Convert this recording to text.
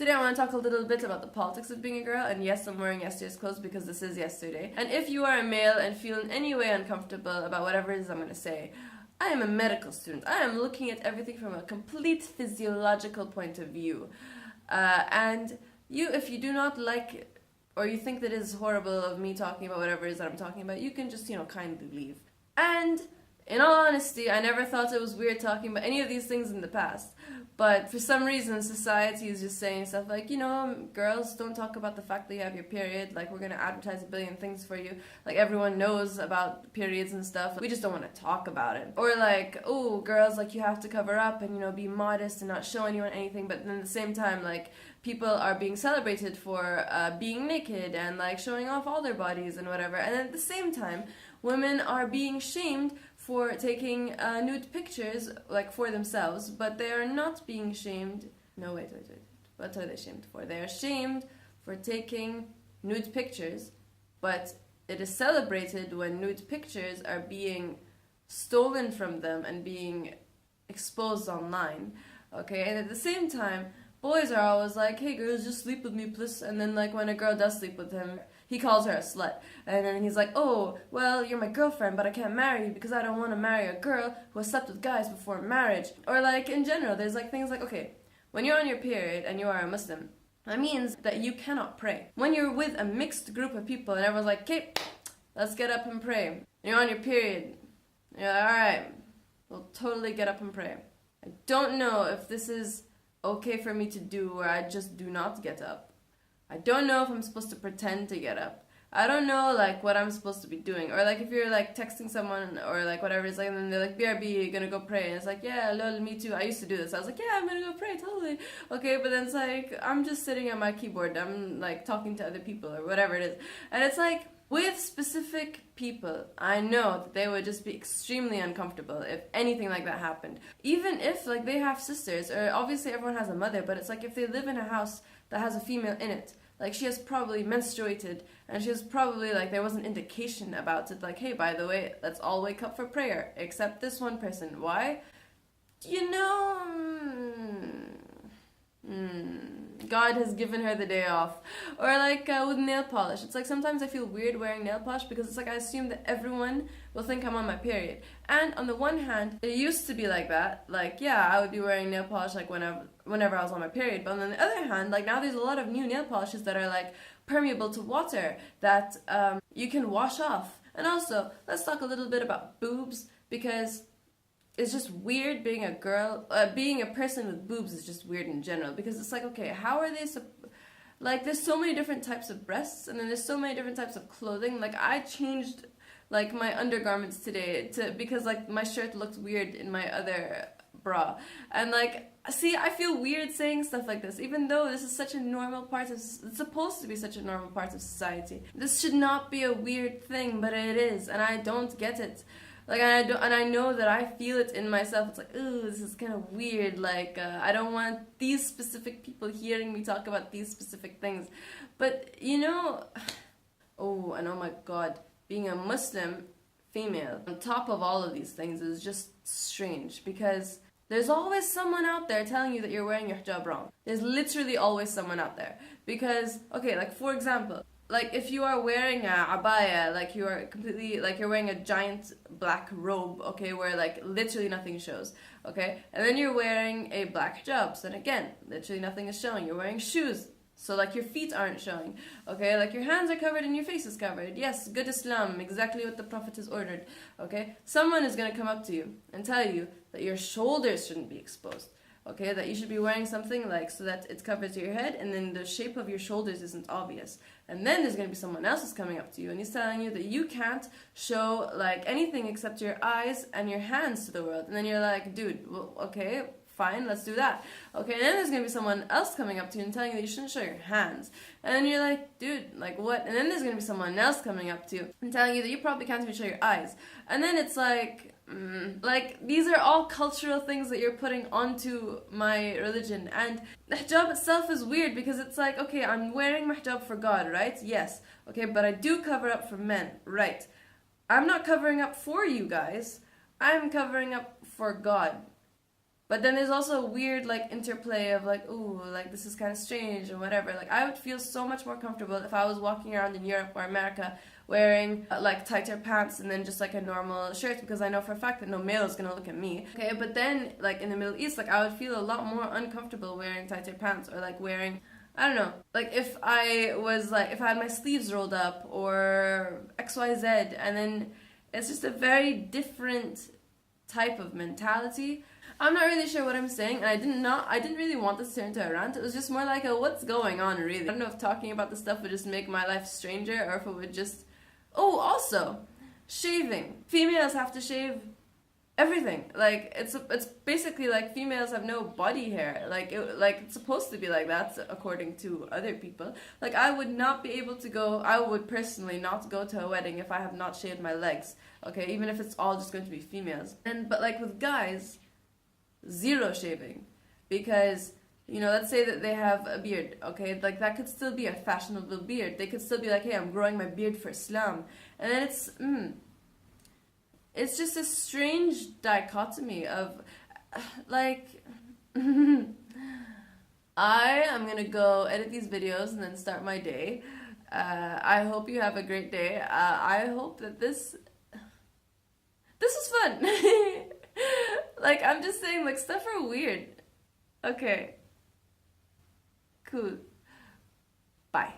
Today I want to talk a little bit about the politics of being a girl, and yes, I'm wearing yesterday's clothes because this is yesterday. And if you are a male and feel in any way uncomfortable about whatever it is I'm going to say, I am a medical student. I am looking at everything from a complete physiological point of view. And if you do not like or you think that it is horrible of me talking about whatever it is that I'm talking about, you can just, kindly leave. And in all honesty, I never thought it was weird talking about any of these things in the past. But for some reason, society is just saying stuff like, girls, don't talk about the fact that you have your period. Like, we're going to advertise a billion things for you. Like, everyone knows about periods and stuff. We just don't want to talk about it. Or like, oh, girls, like, you have to cover up and, be modest and not show anyone anything. But then at the same time, like, people are being celebrated for being naked and, like, showing off all their bodies and whatever. And then at the same time, women are being shamed for taking nude pictures, like, for themselves, but they are not being shamed. No, wait. What are they shamed for? They are shamed for taking nude pictures, but it is celebrated when nude pictures are being stolen from them and being exposed online, okay? And at the same time, boys are always like, hey, girls, just sleep with me, please. And then, like, when a girl does sleep with him, he calls her a slut. And then he's like, oh, well, you're my girlfriend, but I can't marry you because I don't want to marry a girl who has slept with guys before marriage. Or, like, in general, there's, like, things like, okay, when you're on your period and you are a Muslim, that means that you cannot pray. When you're with a mixed group of people and everyone's like, okay, let's get up and pray. And you're on your period. You're like, alright, we'll totally get up and pray. I don't know if this is okay for me to do where I just do not get up. I don't know if I'm supposed to pretend to get up. I don't know, like, what I'm supposed to be doing. Or, like, if you're, like, texting someone or, like, whatever, it's like, and then they're like, BRB, you're gonna go pray. And it's like, yeah, lol, me too. I used to do this. I was like, yeah, I'm gonna go pray, totally. Okay, but then it's like, I'm just sitting at my keyboard. I'm, like, talking to other people or whatever it is. And it's like, with specific people, I know that they would just be extremely uncomfortable if anything like that happened. Even if, like, they have sisters, or obviously everyone has a mother, but it's like if they live in a house that has a female in it, like, she has probably menstruated, and she has probably, like, there was an indication about it, like, hey, by the way, let's all wake up for prayer, except this one person. Why? God has given her the day off. Or, like, with nail polish. It's like, sometimes I feel weird wearing nail polish because it's like I assume that everyone will think I'm on my period. And on the one hand, it used to be like that. Like, yeah, I would be wearing nail polish, like, whenever I was on my period. But on the other hand, like, now there's a lot of new nail polishes that are, like, permeable to water that you can wash off. And also, let's talk a little bit about boobs, because it's just weird being a girl. Being a person with boobs is just weird in general, because it's like, okay, how are they like, there's so many different types of breasts, and then there's so many different types of clothing. Like, I changed, like, my undergarments today because, like, my shirt looked weird in my other bra. And, like, see, I feel weird saying stuff like this, even though this is such a normal part of, it's supposed to be such a normal part of society. This should not be a weird thing, but it is, and I don't get it. Like, and I know that I feel it in myself. It's like, ooh, this is kind of weird. Like, I don't want these specific people hearing me talk about these specific things. But, oh, and oh my God, being a Muslim female on top of all of these things is just strange, because there's always someone out there telling you that you're wearing your hijab wrong. There's literally always someone out there. Because, okay, like, for example, like, if you are wearing a abaya, like, you are completely, like, you're wearing a giant black robe, okay, where, like, literally nothing shows, okay? And then you're wearing a black hijab, so then again, literally nothing is showing. You're wearing shoes, so, like, your feet aren't showing, okay? Like, your hands are covered and your face is covered. Yes, good Islam, exactly what the Prophet has ordered, okay? Someone is going to come up to you and tell you that your shoulders shouldn't be exposed. Okay, that you should be wearing something, like, so that it's covered to your head and then the shape of your shoulders isn't obvious. And then there's going to be someone else who's coming up to you and he's telling you that you can't show, like, anything except your eyes and your hands to the world. And then you're like, dude, well, okay, fine, let's do that. Okay, and then there's going to be someone else coming up to you and telling you that you shouldn't show your hands. And then you're like, dude, like, what? And then there's going to be someone else coming up to you and telling you that you probably can't even show your eyes. And then it's like, like, these are all cultural things that you're putting onto my religion. And the hijab itself is weird because it's like, okay, I'm wearing my hijab for God, right? Yes. Okay, but I do cover up for men, right? I'm not covering up for you guys. I'm covering up for God. But then there's also a weird like interplay of like, ooh, like this is kind of strange and whatever. Like I would feel so much more comfortable if I was walking around in Europe or America wearing like tighter pants and then just like a normal shirt, because I know for a fact that no male is gonna look at me. Okay, but then like in the Middle East, like I would feel a lot more uncomfortable wearing tighter pants, or like wearing, I don't know, like if I had my sleeves rolled up or XYZ, and then it's just a very different type of mentality. I'm not really sure what I'm saying, and I didn't really want this to turn into a rant. It was just more like a what's going on, really. I don't know if talking about this stuff would just make my life stranger, or if it would just... Oh, also, shaving. Females have to shave everything. Like it's basically like females have no body hair. Like it's supposed to be like that according to other people. Like I would not be able to go. I would personally not go to a wedding if I have not shaved my legs. Okay, even if it's all just going to be females. But like with guys, zero shaving, because you know, let's say that they have a beard, okay, like that could still be a fashionable beard. They could still be like, hey, I'm growing my beard for Islam. And then it's just a strange dichotomy of like I am gonna go edit these videos and then start my day. I hope you have a great day. I hope that this is fun. Like, I'm just saying, like, stuff are weird. Okay. Cool. Bye.